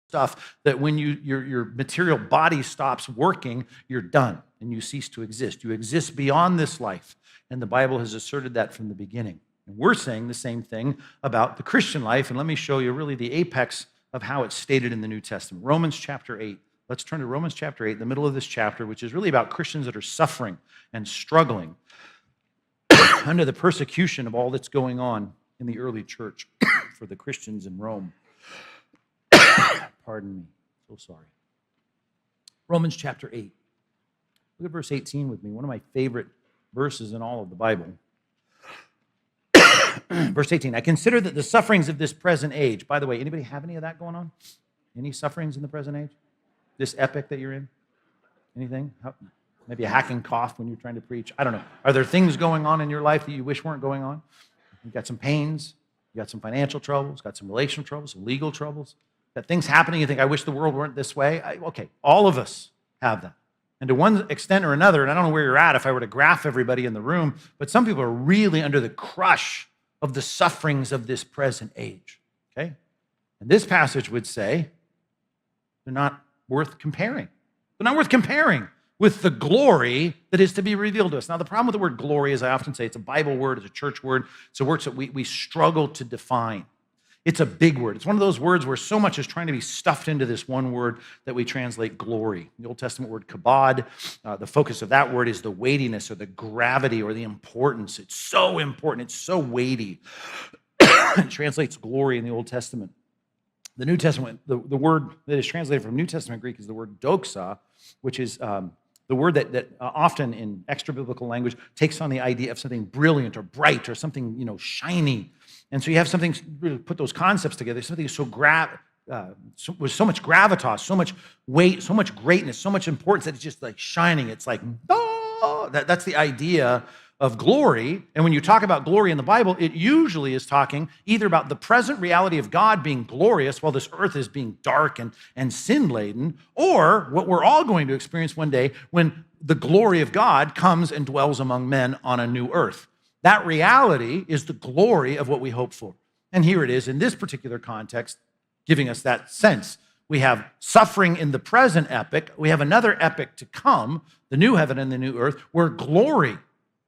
stuff that when your material body stops working, you're done and you cease to exist. You exist beyond this life. And the Bible has asserted that from the beginning. And we're saying the same thing about the Christian life. And let me show you really the apex of how it's stated in the New Testament. Romans chapter 8. Let's turn to Romans chapter 8, the middle of this chapter, which is really about Christians that are suffering and struggling under the persecution of all that's going on in the early church for the Christians in Rome. Pardon me. So sorry. Romans chapter 8. Look at verse 18 with me, one of my favorite verses in all of the Bible. Verse 18, I consider that the sufferings of this present age, by the way, anybody have any of that going on? Any sufferings in the present age? This epic that you're in? Anything? Maybe a hacking cough when you're trying to preach? I don't know. Are there things going on in your life that you wish weren't going on? You've got some pains, you got some financial troubles, got some relational troubles, some legal troubles, got things happening, you think, I wish the world weren't this way. Okay, all of us have that. And to one extent or another, and I don't know where you're at if I were to graph everybody in the room, but some people are really under the crush of the sufferings of this present age, okay? And this passage would say they're not worth comparing. They're not worth comparing with the glory that is to be revealed to us. Now, the problem with the word glory, as I often say, it's a Bible word, it's a church word, it's a word that we struggle to define. It's a big word. It's one of those words where so much is trying to be stuffed into this one word that we translate glory. The Old Testament word kabod, the focus of that word is the weightiness or the gravity or the importance. It's so important. It's so weighty. It translates glory in the Old Testament. The New Testament, the word that is translated from New Testament Greek is the word doxa, which is the word that often in extra-biblical language takes on the idea of something brilliant or bright or something, shiny. And so you have something, really put those concepts together, something with so much gravitas, so much weight, so much greatness, so much importance that it's just like shining. It's like, oh, that's the idea of glory. And when you talk about glory in the Bible, it usually is talking either about the present reality of God being glorious while this earth is being dark and sin-laden, or what we're all going to experience one day when the glory of God comes and dwells among men on a new earth. That reality is the glory of what we hope for. And here it is in this particular context, giving us that sense. We have suffering in the present epic. We have another epic to come, the new heaven and the new earth, where glory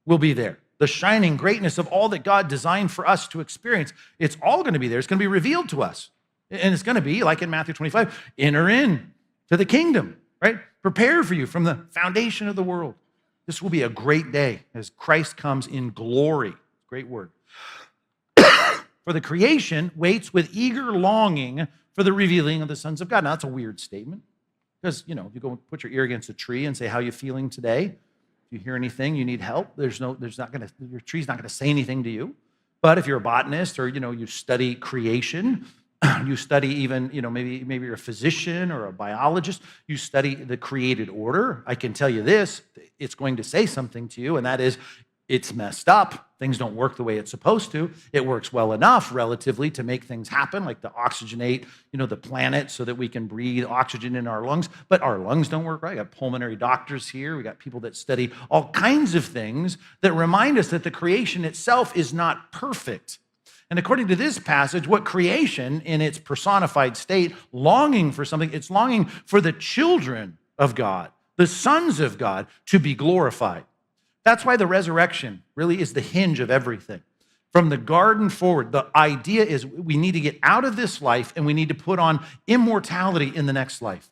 will be there. The shining greatness of all that God designed for us to experience. It's all going to be there. It's going to be revealed to us. And it's going to be, like in Matthew 25, enter in to the kingdom, right? Prepare for you from the foundation of the world. This will be a great day as Christ comes in glory. Great word. For the creation waits with eager longing for the revealing of the sons of God. Now, that's a weird statement because, if you go put your ear against a tree and say, how are you feeling today? If you hear anything, you need help, your tree's not going to say anything to you. But if you're a botanist or, you study creation, you study even, maybe you're a physician or a biologist, you study the created order. I can tell you this, it's going to say something to you, and that is, it's messed up. Things don't work the way it's supposed to. It works well enough relatively to make things happen, like to oxygenate, the planet so that we can breathe oxygen in our lungs. But our lungs don't work right. We got pulmonary doctors here. We got people that study all kinds of things that remind us that the creation itself is not perfect. And according to this passage, what creation in its personified state, longing for something, it's longing for the children of God, the sons of God, to be glorified. That's why the resurrection really is the hinge of everything. From the garden forward, the idea is we need to get out of this life and we need to put on immortality in the next life,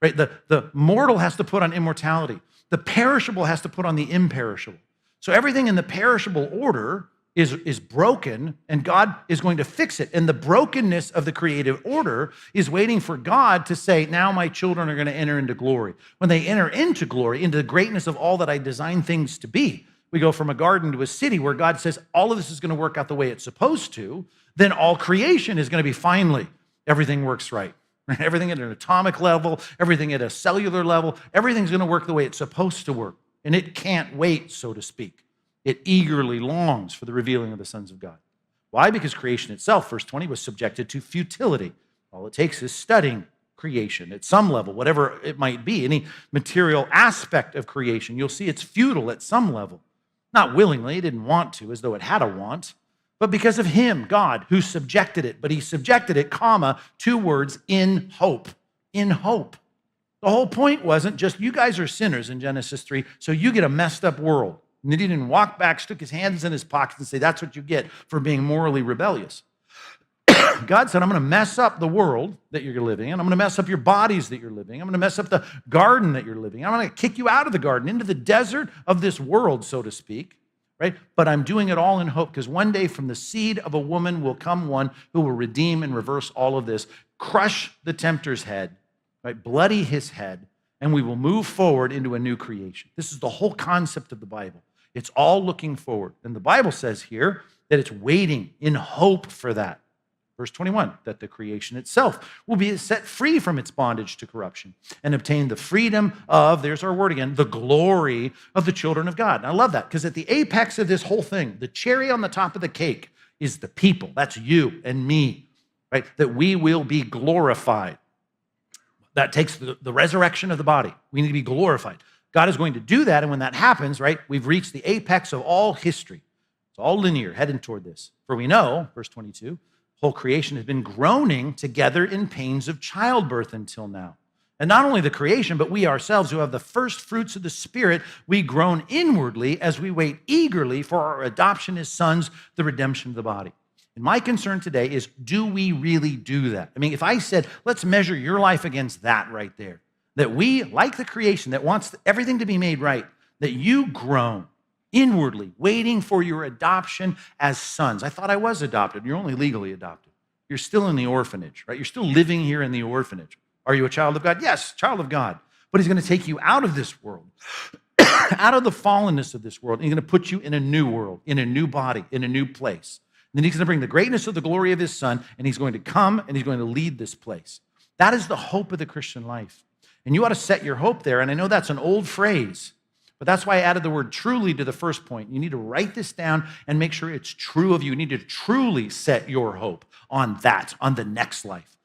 right? The mortal has to put on immortality. The perishable has to put on the imperishable. So everything in the perishable order is broken, and God is going to fix it. And the brokenness of the creative order is waiting for God to say, now my children are going to enter into glory. When they enter into glory, into the greatness of all that I designed things to be, we go from a garden to a city where God says, all of this is going to work out the way it's supposed to, then all creation is going to be finally, everything works right. Everything at an atomic level, everything at a cellular level, everything's going to work the way it's supposed to work. And it can't wait, so to speak. It eagerly longs for the revealing of the sons of God. Why? Because creation itself, verse 20, was subjected to futility. All it takes is studying creation at some level, whatever it might be, any material aspect of creation. You'll see it's futile at some level. Not willingly, it didn't want to, as though it had a want, but because of him, God, who subjected it. But he subjected it, comma, 2 words, in hope. In hope. The whole point wasn't just you guys are sinners in Genesis 3, so you get a messed up world. And he didn't walk back, stuck his hands in his pockets and say, that's what you get for being morally rebellious. God said, I'm going to mess up the world that you're living in. I'm going to mess up your bodies that you're living in. I'm going to mess up the garden that you're living in. I'm going to kick you out of the garden into the desert of this world, so to speak, right? But I'm doing it all in hope because one day from the seed of a woman will come one who will redeem and reverse all of this, crush the tempter's head, right? Bloody his head, and we will move forward into a new creation. This is the whole concept of the Bible. It's all looking forward. And the Bible says here that it's waiting in hope for that. Verse 21, that the creation itself will be set free from its bondage to corruption and obtain the freedom of, there's our word again, the glory of the children of God. And I love that because at the apex of this whole thing, the cherry on the top of the cake is the people. That's you and me, right? That we will be glorified. That takes the resurrection of the body. We need to be glorified. God is going to do that, and when that happens, right, we've reached the apex of all history. It's all linear, heading toward this. For we know, verse 22, whole creation has been groaning together in pains of childbirth until now. And not only the creation, but we ourselves who have the first fruits of the Spirit, we groan inwardly as we wait eagerly for our adoption as sons, the redemption of the body. And my concern today is, do we really do that? I mean, if I said, let's measure your life against that right there, that we, like the creation that wants everything to be made right, that you groan inwardly, waiting for your adoption as sons. I thought I was adopted. You're only legally adopted. You're still in the orphanage, right? You're still living here in the orphanage. Are you a child of God? Yes, child of God. But he's going to take you out of this world, out of the fallenness of this world, and he's going to put you in a new world, in a new body, in a new place. And then he's going to bring the greatness of the glory of his Son, and he's going to come and he's going to lead this place. That is the hope of the Christian life. And you ought to set your hope there. And I know that's an old phrase, but that's why I added the word truly to the first point. You need to write this down and make sure it's true of you. You need to truly set your hope on that, on the next life.